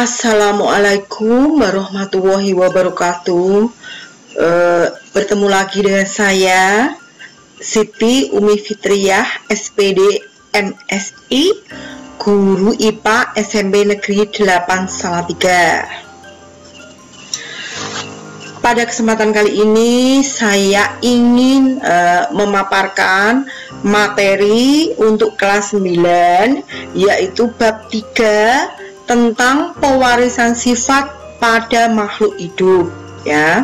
Assalamualaikum warahmatullahi wabarakatuh. Bertemu lagi dengan saya Siti Umi Fitriah, SPD MSI, Guru IPA SMP Negeri 8 Salatiga. Pada kesempatan kali ini saya ingin memaparkan materi untuk kelas 9, yaitu bab 3 tentang pewarisan sifat pada makhluk hidup, ya.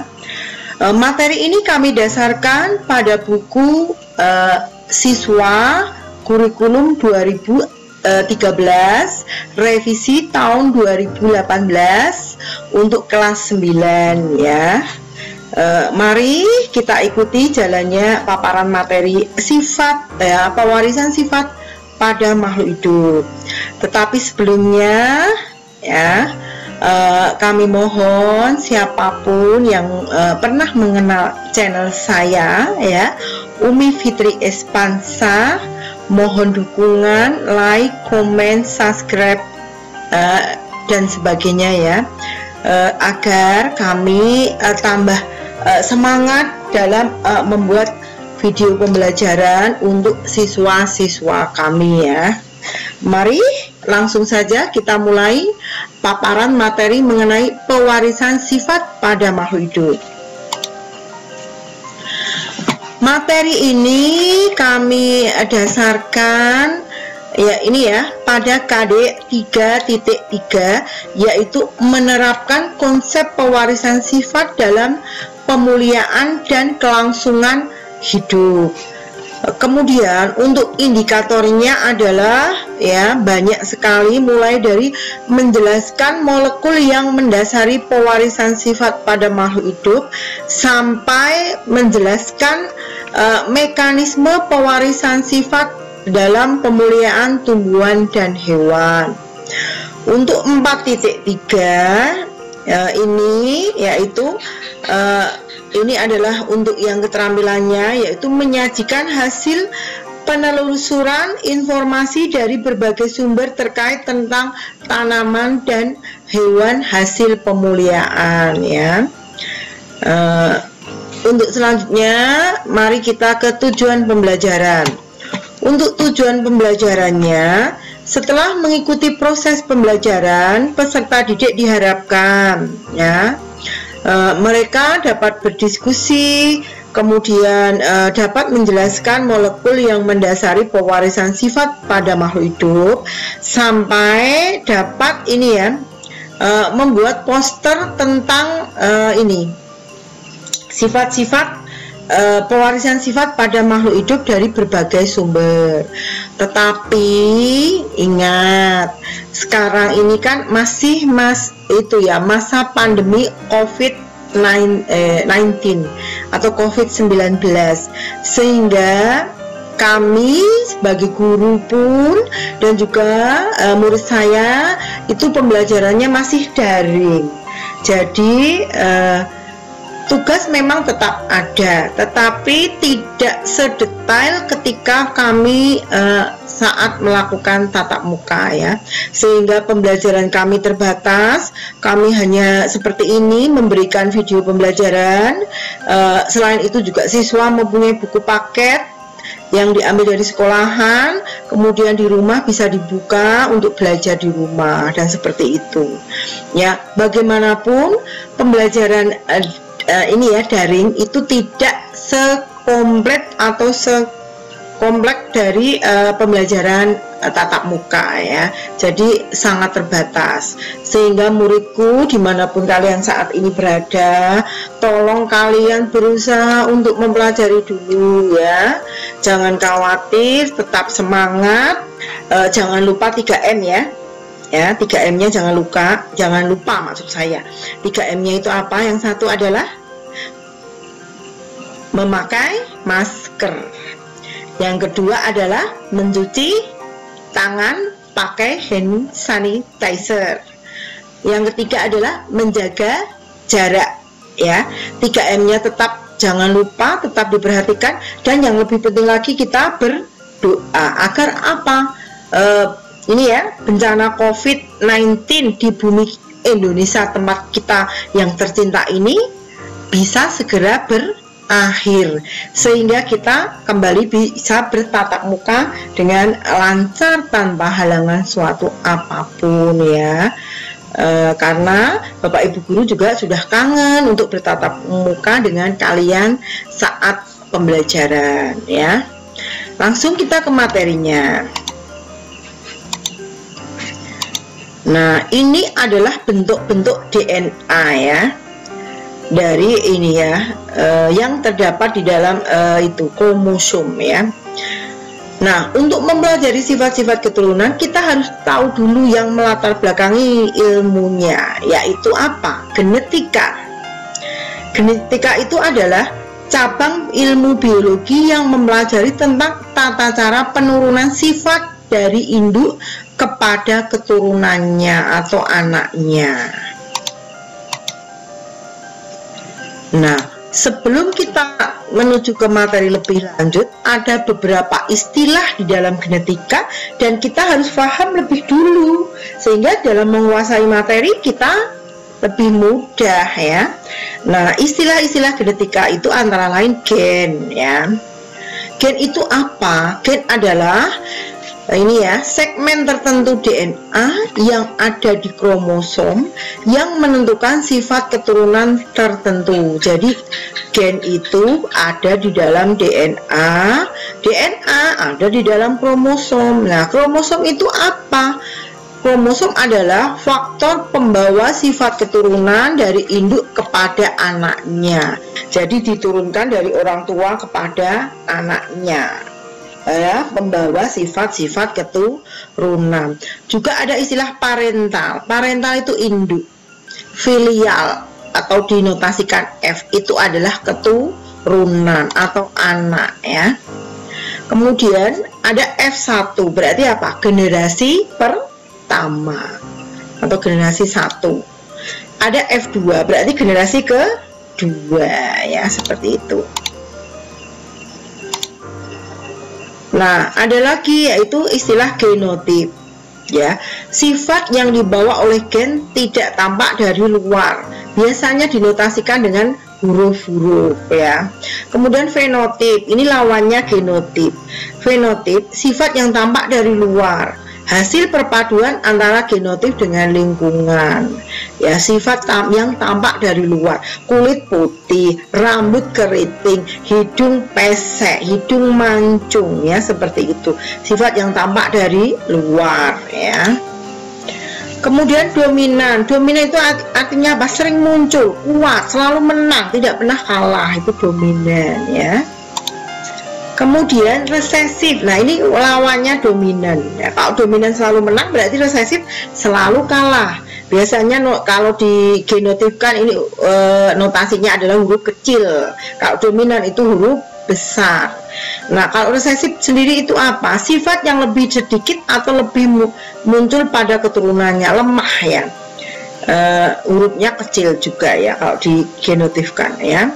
Materi ini kami dasarkan pada buku Siswa Kurikulum 2013 revisi tahun 2018 untuk kelas 9, ya. Mari kita ikuti jalannya paparan materi sifat, pewarisan sifat pada makhluk hidup. Tetapi sebelumnya, ya, kami mohon siapapun yang pernah mengenal channel saya, ya, Umi Fitri Espansa, mohon dukungan, like, komen, subscribe, dan sebagainya, ya, agar kami tambah semangat dalam membuat video pembelajaran untuk siswa-siswa kami, ya. Mari langsung saja kita mulai paparan materi mengenai pewarisan sifat pada makhluk hidup. Materi ini kami dasarkan, ya, ini ya, pada KD 3.3, yaitu menerapkan konsep pewarisan sifat dalam pemuliaan dan kelangsungan hidup. Kemudian untuk indikatornya adalah, ya, banyak sekali, mulai dari menjelaskan molekul yang mendasari pewarisan sifat pada makhluk hidup sampai menjelaskan mekanisme pewarisan sifat dalam pemuliaan tumbuhan dan hewan. Untuk 4.3 ini yaitu ini adalah untuk yang keterampilannya, yaitu menyajikan hasil penelusuran informasi dari berbagai sumber terkait tentang tanaman dan hewan hasil pemuliaan, ya. Untuk selanjutnya, mari kita ke tujuan pembelajaran. Untuk tujuan pembelajarannya, setelah mengikuti proses pembelajaran, peserta didik diharapkan, ya, mereka dapat berdiskusi, kemudian dapat menjelaskan molekul yang mendasari pewarisan sifat pada makhluk hidup, sampai dapat ini, ya, membuat poster tentang ini sifat-sifat pewarisan sifat pada makhluk hidup dari berbagai sumber. Tetapi ingat, sekarang ini kan masih masa pandemi COVID-19 atau COVID-19, sehingga kami sebagai guru pun dan juga murid saya itu pembelajarannya masih daring. Jadi tugas memang tetap ada, tetapi tidak sedetail ketika kami saat melakukan tatap muka, ya, sehingga pembelajaran kami terbatas. Kami hanya seperti ini memberikan video pembelajaran. Selain itu juga siswa mempunyai buku paket yang diambil dari sekolahan, kemudian di rumah bisa dibuka untuk belajar di rumah, dan seperti itu, ya. Bagaimanapun pembelajaran ini, ya, daring itu tidak sekomplit atau sekompleks dari pembelajaran tatap muka, ya. Jadi sangat terbatas, sehingga muridku dimanapun kalian saat ini berada, tolong kalian berusaha untuk mempelajari dulu, ya. Jangan khawatir, tetap semangat. Jangan lupa 3M, ya. Ya, 3M-nya jangan lupa maksud saya. 3M-nya itu apa? Yang satu adalah memakai masker. Yang kedua adalah mencuci tangan pakai hand sanitizer. Yang ketiga adalah menjaga jarak, ya. 3M-nya tetap jangan lupa, tetap diperhatikan, dan yang lebih penting lagi kita berdoa agar apa? Ini, ya, bencana COVID-19 di bumi Indonesia tempat kita yang tercinta ini bisa segera berakhir, sehingga kita kembali bisa bertatap muka dengan lancar tanpa halangan suatu apapun ya. Karena Bapak Ibu guru juga sudah kangen untuk bertatap muka dengan kalian saat pembelajaran ya. Langsung kita ke materinya. Nah, ini adalah bentuk-bentuk DNA ya, dari ini ya, yang terdapat di dalam itu kromosom ya. Nah, untuk mempelajari sifat-sifat keturunan, kita harus tahu dulu yang melatar belakangi ilmunya, yaitu apa? Genetika. Genetika itu adalah cabang ilmu biologi yang mempelajari tentang tata cara penurunan sifat dari induk kepada keturunannya atau anaknya. Nah, sebelum kita menuju ke materi lebih lanjut, ada beberapa istilah di dalam genetika dan kita harus paham lebih dulu, sehingga dalam menguasai materi kita lebih mudah ya. Nah, istilah-istilah genetika itu antara lain gen ya. Gen itu apa? Gen adalah ini ya, segmen tertentu DNA yang ada di kromosom yang menentukan sifat keturunan tertentu. Jadi gen itu ada di dalam DNA, DNA ada di dalam kromosom. Nah, kromosom itu apa? Kromosom adalah faktor pembawa sifat keturunan dari induk kepada anaknya. Jadi diturunkan dari orang tua kepada anaknya. Ya, pembawa sifat-sifat keturunan. Juga ada istilah parental. Parental itu induk. Filial atau dinotasikan F itu adalah keturunan atau anak ya. Kemudian ada F1, berarti apa? Generasi pertama atau generasi 1. Ada F2, berarti generasi kedua ya, seperti itu. Nah, ada lagi yaitu istilah genotip ya. Sifat yang dibawa oleh gen tidak tampak dari luar. Biasanya dinotasikan dengan huruf-huruf ya. Kemudian fenotip, ini lawannya genotip. Fenotip, sifat yang tampak dari luar. Hasil perpaduan antara genotip dengan lingkungan. Ya, sifat yang tampak dari luar. Kulit putih, rambut keriting, hidung pesek, hidung mancung ya, seperti itu. Sifat yang tampak dari luar ya. Kemudian dominan. Dominan itu artinya apa? Sering muncul, kuat, selalu menang, tidak pernah kalah. Itu dominan ya. Kemudian resesif. Nah, ini lawannya dominan ya. Kalau dominan selalu menang, berarti resesif selalu kalah. Biasanya kalau di genotipkan ini notasinya adalah huruf kecil. Kalau dominan itu huruf besar. Nah, kalau resesif sendiri itu apa? Sifat yang lebih sedikit atau lebih muncul pada keturunannya, lemah ya. Hurufnya kecil juga ya kalau di genotipkan ya.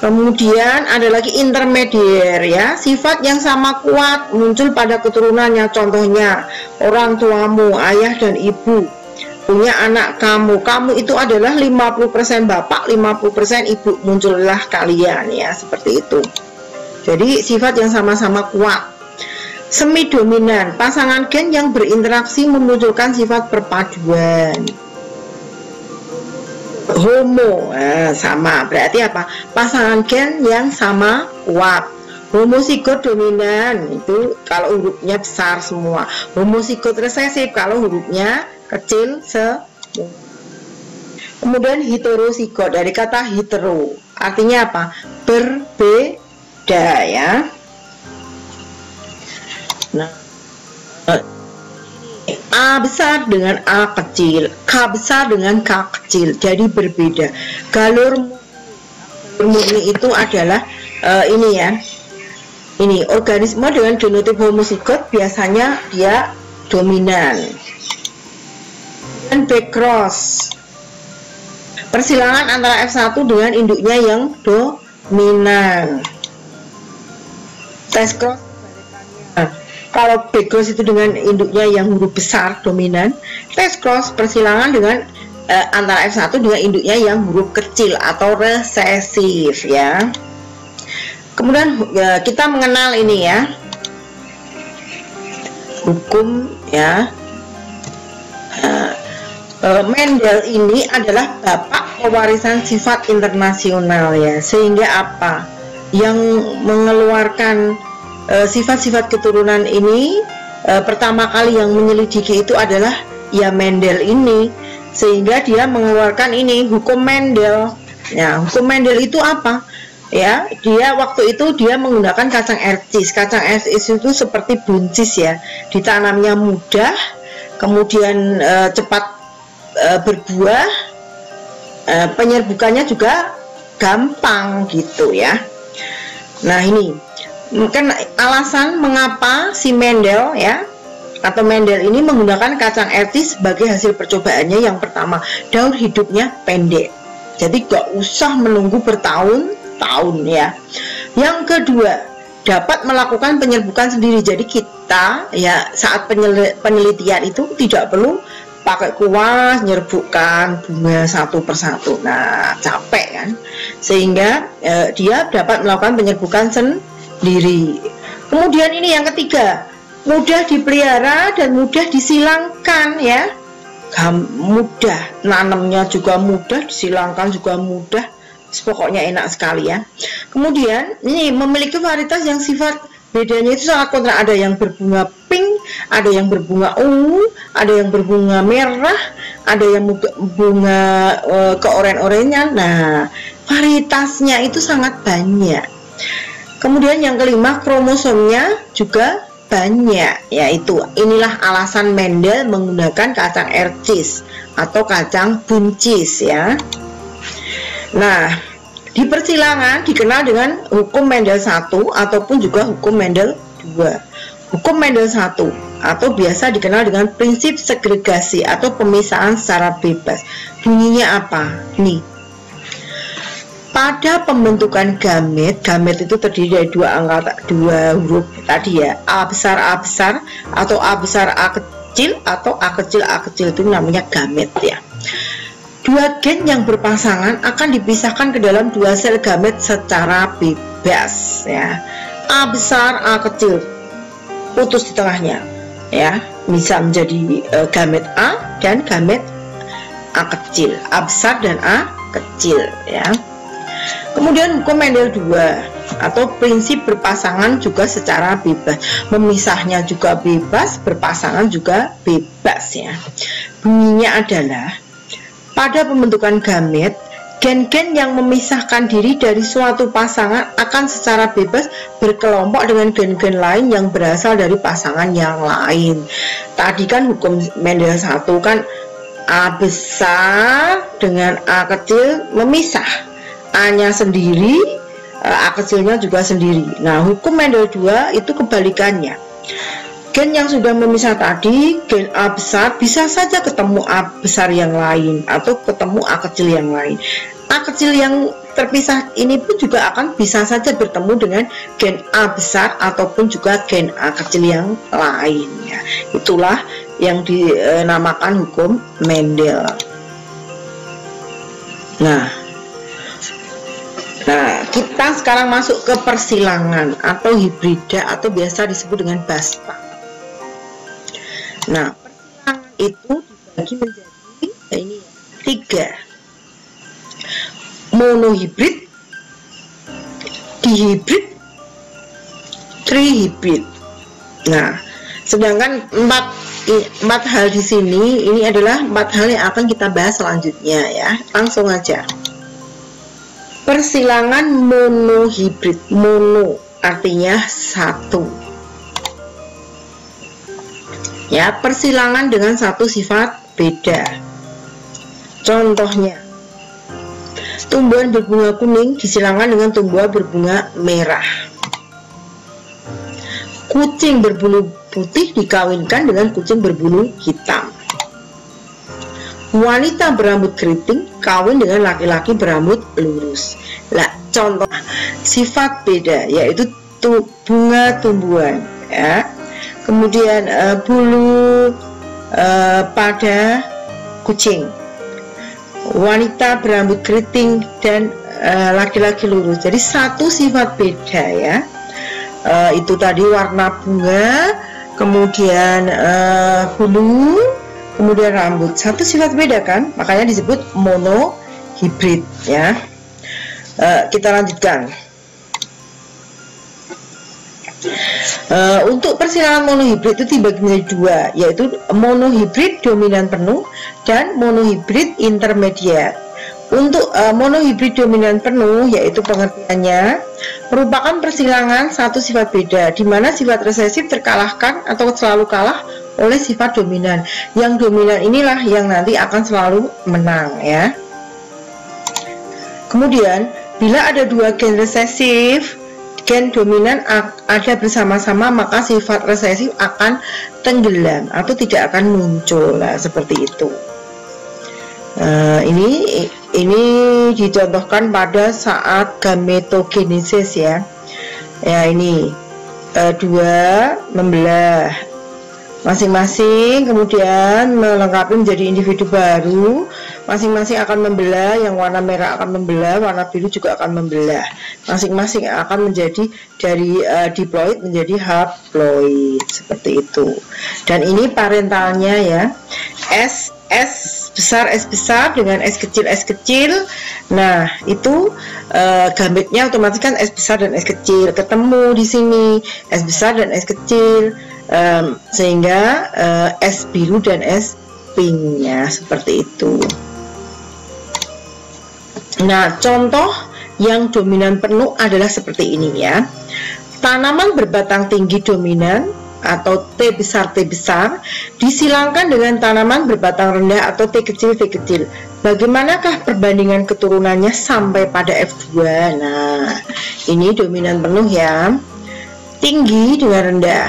Kemudian ada lagi intermedier ya, sifat yang sama kuat muncul pada keturunannya. Contohnya orang tuamu, ayah dan ibu punya anak kamu. Kamu itu adalah 50% bapak, 50% ibu, muncullah kalian ya, seperti itu. Jadi sifat yang sama-sama kuat. Semi dominan, pasangan gen yang berinteraksi memunculkan sifat perpaduan. Homo, sama, berarti apa? Pasangan gen yang sama kuat. Homozigot dominan itu kalau hurufnya besar semua. Homozigot resesif kalau hurufnya kecil semua. Kemudian heterozigot, dari kata hetero, artinya apa? Berbeda ya. Nah, A besar dengan A kecil, K besar dengan K kecil, jadi berbeda. Galur murni itu adalah ini ya, ini organisme dengan genotip homozigot biasanya dia dominan. Dan backcross, persilangan antara F1 dengan induknya yang dominan. Test cross Kalau backcross itu dengan induknya yang huruf besar dominan, race cross persilangan dengan antara F1 dengan induknya yang huruf kecil atau resesif ya. Kemudian kita mengenal ini ya, hukum ya. Mendel ini adalah bapak pewarisan sifat internasional ya, sehingga apa yang mengeluarkan sifat-sifat keturunan ini pertama kali yang menyelidiki itu adalah ya Mendel ini, sehingga dia mengeluarkan ini hukum Mendel ya. Hukum Mendel itu apa ya, dia waktu itu dia menggunakan kacang ercis. Kacang ercis itu seperti buncis ya, ditanamnya mudah, kemudian cepat berbuah, penyerbukannya juga gampang gitu ya. Nah ini mungkin alasan mengapa si Mendel ya atau Mendel ini menggunakan kacang ercis sebagai hasil percobaannya. Yang pertama, daur hidupnya pendek, jadi gak usah menunggu bertahun-tahun ya. Yang kedua, dapat melakukan penyerbukan sendiri. Jadi kita ya saat penelitian itu tidak perlu pakai kuas nyerbukkan bunga satu persatu, nah capek kan, sehingga dia dapat melakukan penyerbukan sendiri. Kemudian ini yang ketiga, mudah dipelihara dan mudah disilangkan ya, mudah, nanamnya juga mudah, disilangkan juga mudah, pokoknya enak sekali ya. Kemudian ini memiliki varietas yang sifat bedanya itu sangat kontra, ada yang berbunga pink, ada yang berbunga ungu, ada yang berbunga merah, ada yang bunga keoren-orenyan. Nah, varietasnya itu sangat banyak. Kemudian yang kelima, kromosomnya juga banyak, yaitu inilah alasan Mendel menggunakan kacang ercis atau kacang buncis ya. Nah, di persilangan dikenal dengan hukum Mendel 1 ataupun juga hukum Mendel 2. Hukum Mendel 1 atau biasa dikenal dengan prinsip segregasi atau pemisahan secara bebas. Bunyinya apa? Nih. Pada pembentukan gamet, gamet itu terdiri dari dua huruf tadi ya, A besar atau A besar A kecil atau A kecil itu namanya gamet ya. Dua gen yang berpasangan akan dipisahkan ke dalam dua sel gamet secara bebas ya. A besar, A kecil, putus di tengahnya ya, bisa menjadi gamet A dan gamet A kecil, A besar dan A kecil ya. Kemudian hukum Mendel 2 atau prinsip berpasangan juga secara bebas, memisahnya juga bebas, berpasangan juga bebas ya. Bunyinya adalah pada pembentukan gamet, gen-gen yang memisahkan diri dari suatu pasangan akan secara bebas berkelompok dengan gen-gen lain yang berasal dari pasangan yang lain. Tadi kan hukum Mendel 1 kan A besar dengan A kecil memisah, A-nya sendiri, A kecilnya juga sendiri. Nah, hukum Mendel 2 itu kebalikannya. Gen yang sudah memisah tadi, gen A besar bisa saja ketemu A besar yang lain atau ketemu A kecil yang lain. A kecil yang terpisah ini pun juga akan bisa saja bertemu dengan gen A besar ataupun juga gen A kecil yang lain ya. Itulah yang dinamakan hukum Mendel. Nah, kita sekarang masuk ke persilangan atau hibrida atau biasa disebut dengan basta. Nah, persilangan itu dibagi menjadi ini 3. Monohibrid, dihibrid, trihibrid. Nah, sedangkan empat hal di sini ini adalah 4 hal yang akan kita bahas selanjutnya ya. Langsung aja. Persilangan monohibrid, mono artinya satu. Ya, persilangan dengan satu sifat beda. Contohnya, tumbuhan berbunga kuning disilangkan dengan tumbuhan berbunga merah. Kucing berbulu putih dikawinkan dengan kucing berbulu hitam. Wanita berambut keriting kawin dengan laki-laki berambut lurus. Nah, contoh sifat beda yaitu bunga tumbuhan ya. kemudian bulu pada kucing, wanita berambut keriting, dan laki-laki lurus. Jadi satu sifat beda ya. Itu tadi warna bunga, kemudian bulu, kemudian rambut. Satu sifat beda kan, makanya disebut monohibrid ya. Kita lanjutkan. Untuk persilangan monohibrid itu dibagi menjadi dua, yaitu monohibrid dominan penuh dan monohibrid intermediate. Untuk monohibrid dominan penuh, yaitu pengertiannya merupakan persilangan satu sifat beda, di mana sifat resesif terkalahkan atau selalu kalah oleh sifat dominan. Yang dominan inilah yang nanti akan selalu menang ya. Kemudian bila ada dua gen resesif, gen dominan ada bersama-sama, maka sifat resesif akan tenggelam atau tidak akan muncul. Nah, seperti itu. Ini dicontohkan pada saat gametogenesis ya. Ya, ini dua membelah masing-masing, kemudian melengkapi menjadi individu baru. Masing-masing akan membelah, yang warna merah akan membelah, warna biru juga akan membelah. Masing-masing akan menjadi dari diploid menjadi haploid, seperti itu. Dan ini parentalnya ya, S besar dengan S kecil. Nah, itu gametnya otomatis kan S besar dan S kecil ketemu di sini, S besar dan S kecil, sehingga S biru dan S pink ya, seperti itu. Nah, contoh yang dominan penuh adalah seperti ini ya. Tanaman berbatang tinggi dominan atau T besar disilangkan dengan tanaman berbatang rendah atau T kecil. Bagaimanakah perbandingan keturunannya sampai pada F2? Nah, ini dominan penuh ya. Tinggi dengan rendah.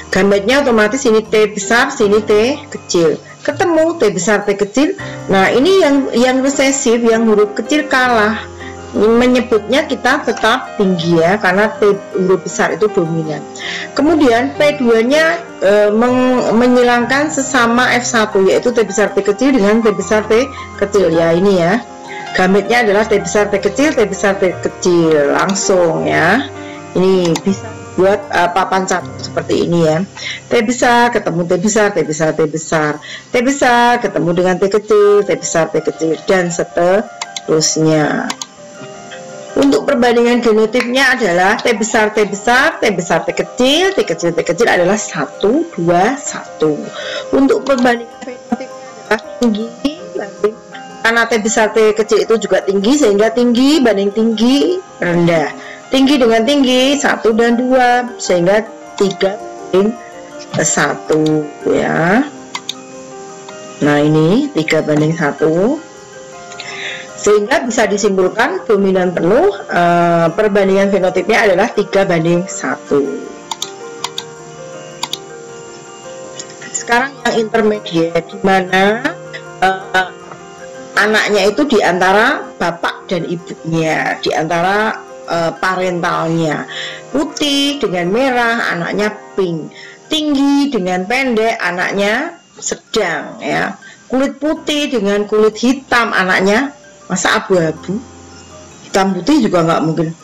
Gametnya otomatis ini T besar, sini T kecil. Ketemu T besar T kecil. Nah, ini yang resesif, yang huruf kecil kalah. Menyebutnya kita tetap tinggi ya, karena T huruf besar itu dominan. Kemudian P2-nya menyilangkan sesama F1, yaitu T besar T kecil dengan T besar T kecil ya. Ini ya, gametnya adalah T besar T kecil, T besar T kecil langsung ya. Ini bisa buat papan satu seperti ini ya. T besar ketemu T besar, T besar, T besar, T besar ketemu dengan T kecil, T besar, T kecil, dan seterusnya. Untuk perbandingan genotipnya adalah T besar, T besar, T besar, T kecil, T kecil, T kecil adalah 1, 2, 1. Untuk perbandingan fenotipnya adalah tinggi banding, karena T besar T kecil itu juga tinggi, sehingga tinggi banding tinggi rendah. Tinggi dengan tinggi 1 dan 2, sehingga 3 banding 1 ya. Nah, ini 3 banding 1, sehingga bisa disimpulkan dominan penuh, perbandingan fenotipnya adalah 3 banding 1. Sekarang yang intermediate, di mana anaknya itu di antara bapak dan ibunya, di antara parentalnya. Putih dengan merah, anaknya pink. Tinggi dengan pendek, anaknya sedang ya. Kulit putih dengan kulit hitam, anaknya masa abu-abu. Hitam putih juga nggak mungkin.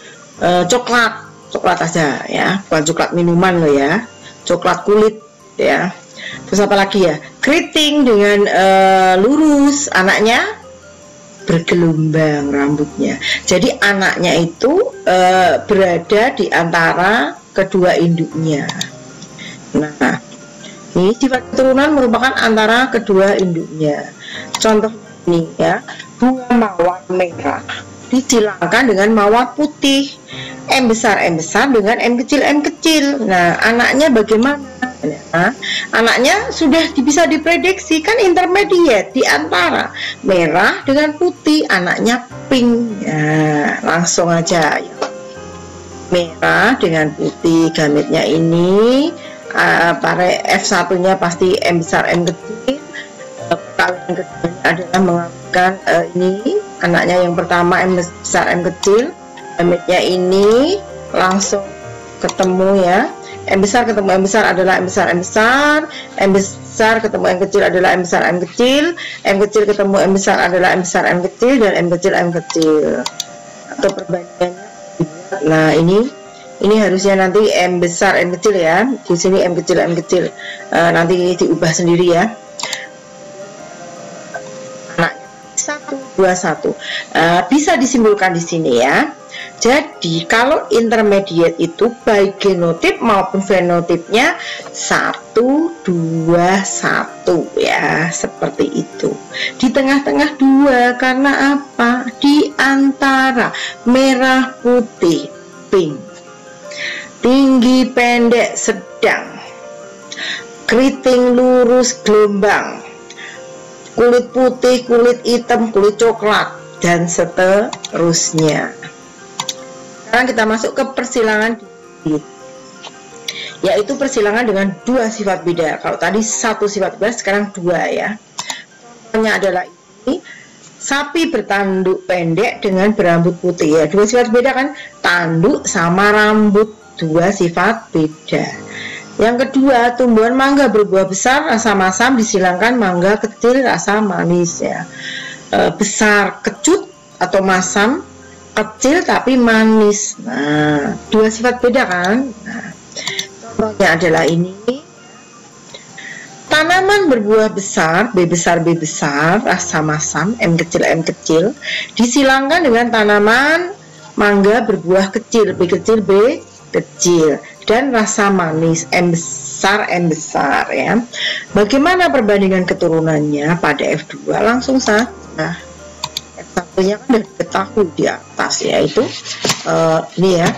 Coklat aja ya, bukan coklat minuman loh ya, coklat kulit ya. Terus apa lagi ya, keriting dengan lurus, anaknya bergelombang rambutnya. Jadi anaknya itu berada di antara kedua induknya. Nah, ini sifat keturunan merupakan antara kedua induknya. Contoh ini ya, bunga mawar merah disilangkan dengan mawar putih. M besar dengan M kecil. Nah, anaknya bagaimana? Nah, anaknya sudah bisa diprediksi kan, intermediate di antara merah dengan putih, anaknya pink. Nah, langsung aja ya. Merah dengan putih, gametnya ini F1 nya pasti M besar M kecil. Perkawinan keduanya adalah mengambilkan ini anaknya yang pertama M besar M kecil, gametnya ini langsung ketemu ya. M besar ketemu M besar adalah M besar M besar, M besar ketemu M kecil adalah M besar M kecil, M kecil ketemu M besar adalah M besar M kecil, dan M kecil M kecil. Atau perbandingannya, nah ini harusnya nanti M besar M kecil ya, di sini M kecil M kecil, nanti diubah sendiri ya. Nah, 1 2 1 bisa disimpulkan di sini ya. Jadi kalau intermediate itu baik genotip maupun fenotipnya 1 2 1 ya, seperti itu. Di tengah-tengah 2 karena apa? Di antara merah putih pink, tinggi pendek sedang, keriting lurus gelombang, kulit putih, kulit hitam, kulit coklat, dan seterusnya. Sekarang kita masuk ke persilangan digit, yaitu persilangan dengan 2 sifat beda. Kalau tadi 1 sifat beda, sekarang 2 ya. Contohnya adalah ini, sapi bertanduk pendek dengan berambut putih ya. 2 sifat beda kan, tanduk sama rambut, 2 sifat beda. Yang kedua, tumbuhan mangga berbuah besar rasa masam disilangkan mangga kecil rasa manis ya. Besar kecut atau masam, kecil tapi manis. Nah, 2 sifat beda kan. Nah, contohnya adalah ini, tanaman berbuah besar B besar B besar rasa masam M kecil disilangkan dengan tanaman mangga berbuah kecil B kecil dan rasa manis M besar ya. Bagaimana perbandingan keturunannya pada F2? Langsung saja. Nah, F1-nya kan sudah diketahui di atas, yaitu ini ya,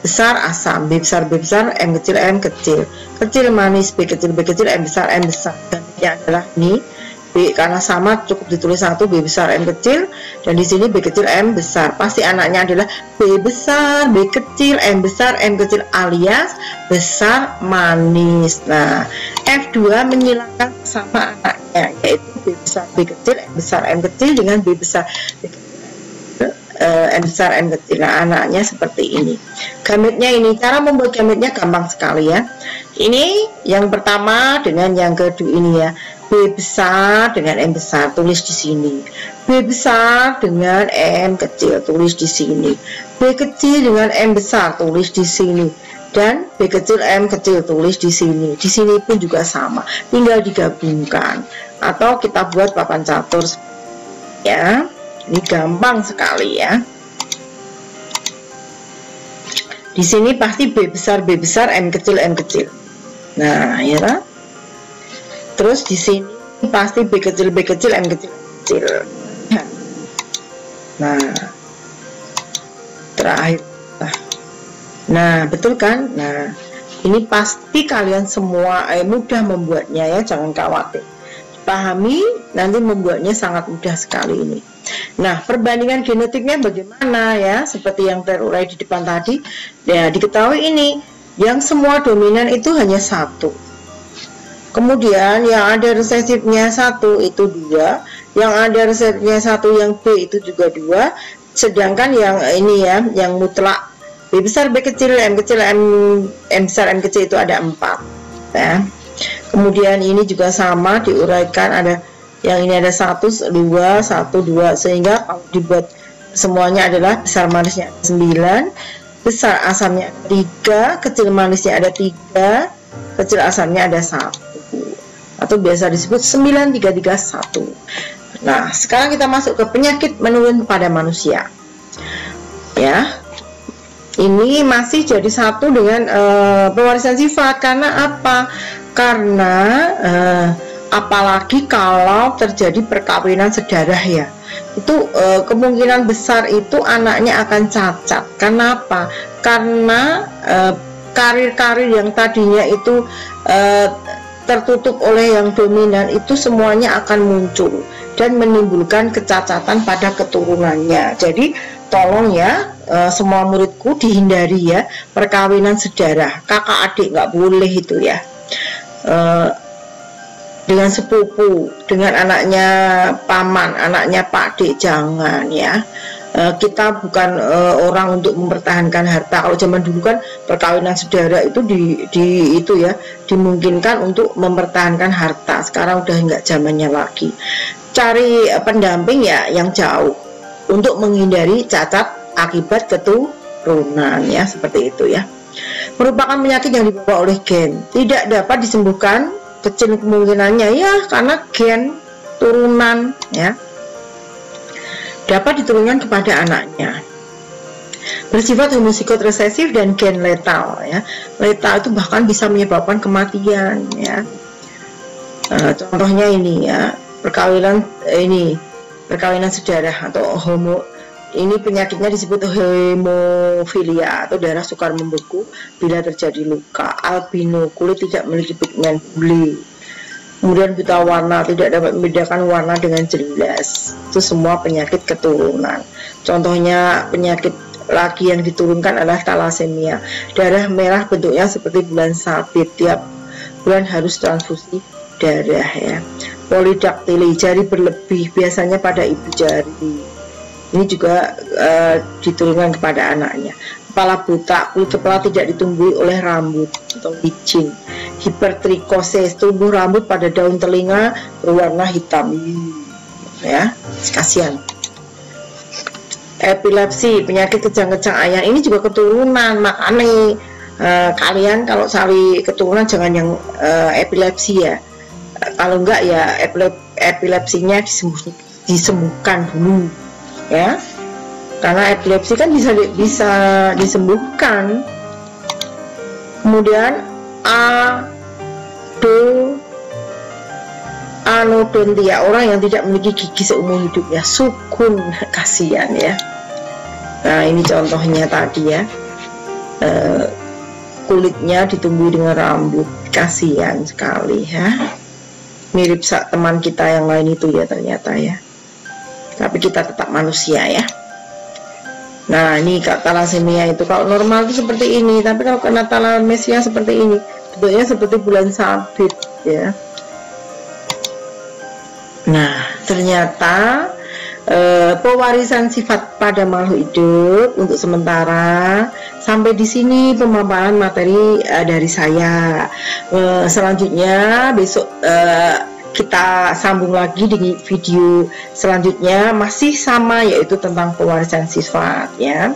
besar asam B besar M kecil, kecil manis B kecil M besar. Dan ini adalah ini B, karena sama cukup ditulis 1 B besar M kecil, dan di sini B kecil M besar. Pasti anaknya adalah B besar B kecil M besar alias besar manis. Nah, F2 menyilangkan sama anaknya, yaitu B besar B kecil M kecil dengan B besar B kecil M besar M kecil. Nah, anaknya seperti ini. Gametnya ini, cara membuat gametnya gampang sekali ya. Ini yang pertama dengan yang kedua ini ya. B besar dengan M besar, tulis di sini. B besar dengan M kecil, tulis di sini. B kecil dengan M besar, tulis di sini. Dan B kecil M kecil, tulis di sini. Di sini pun juga sama, tinggal digabungkan atau kita buat papan catur ya. Ini gampang sekali ya. Di sini pasti B besar M kecil. Nah, ya. Terus di sini pasti B kecil M kecil. Nah, terakhir. Nah, betul kan? Nah, ini pasti kalian semua mudah membuatnya ya, jangan khawatir. Pahami, nanti membuatnya sangat mudah sekali ini. Nah, perbandingan genotipnya bagaimana ya? Seperti yang terurai di depan tadi, ya diketahui ini, yang semua dominan itu hanya 1. Kemudian yang ada resesifnya 1 itu 2, yang ada resesifnya 1 yang B itu juga 2, sedangkan yang ini ya, yang mutlak B besar B kecil M besar M kecil itu ada 4 ya. Kemudian ini juga sama diuraikan, ada yang ini ada 1 2 sehingga kalau dibuat semuanya adalah besar manisnya 9, besar asamnya 3, kecil manisnya ada 3, kecil asamnya ada 1, atau biasa disebut 9331. Nah, sekarang kita masuk ke penyakit menurun pada manusia ya. Ini masih jadi satu dengan pewarisan sifat. Karena apa? Karena apalagi kalau terjadi perkawinan sedarah ya, itu kemungkinan besar itu anaknya akan cacat. Kenapa? Karena karir-karir yang tadinya itu tertutup oleh yang dominan itu semuanya akan muncul dan menimbulkan kecacatan pada keturunannya. Jadi tolong ya, semua muridku dihindari ya perkawinan sedarah, kakak adik nggak boleh itu ya. Dengan sepupu, dengan anaknya paman, anaknya pak dik jangan ya. Kita bukan orang untuk mempertahankan harta. Kalau zaman dulu kan perkawinan saudara itu dimungkinkan untuk mempertahankan harta. Sekarang udah nggak zamannya lagi. Cari pendamping ya yang jauh untuk menghindari cacat akibat keturunan ya, seperti itu ya. Merupakan penyakit yang dibawa oleh gen, tidak dapat disembuhkan, kecil kemungkinannya ya karena gen turunan ya. Dapat diturunkan kepada anaknya. Bersifat homozigot resesif dan gen letal ya. Letal itu bahkan bisa menyebabkan kematian ya. Contohnya ini ya, perkawinan saudara atau ini penyakitnya disebut hemofilia atau darah sukar membeku bila terjadi luka. Albino, kulit tidak memiliki pigmen bule. Kemudian buta warna, tidak dapat membedakan warna dengan jelas. Itu semua penyakit keturunan. Contohnya penyakit lagi yang diturunkan adalah talasemia. Darah merah bentuknya seperti bulan sabit, tiap bulan harus transfusi darah ya. Polidaktili, jari berlebih, biasanya pada ibu jari. Ini juga diturunkan kepada anaknya. Kepala buta, kulit kepala tidak ditumbuhi oleh rambut atau licin. Hipertrikosis, tumbuh rambut pada daun telinga berwarna hitam ya, kasihan. Epilepsi, penyakit kejang-kejang ayam, ini juga keturunan. Makanya kalian kalau cari keturunan jangan yang epilepsi ya. Kalau enggak ya epilepsinya disembuhkan dulu ya, karena epilepsi kan bisa disembuhkan. Kemudian anodontia, orang yang tidak memiliki gigi seumur hidupnya. Sukun, kasihan ya. Nah ini contohnya tadi ya, kulitnya ditumbuhi dengan rambut, kasihan sekali ya. Mirip teman kita yang lain itu ya ternyata ya, tapi kita tetap manusia ya. Nah ini talasemia itu kalau normal itu seperti ini, tapi kalau kena talasemia seperti ini, bentuknya seperti bulan sabit ya. Nah ternyata pewarisan sifat pada makhluk hidup untuk sementara. Sampai di sini pemaparan materi dari saya. Selanjutnya besok kita sambung lagi di video selanjutnya, masih sama, yaitu tentang pewarisan sifat ya.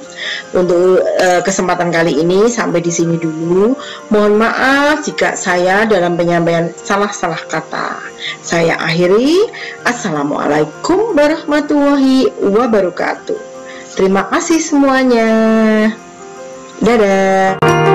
Untuk kesempatan kali ini sampai di sini dulu. Mohon maaf jika saya dalam penyampaian salah-salah kata. Saya akhiri. Assalamualaikum warahmatullahi wabarakatuh. Terima kasih semuanya. Dadah.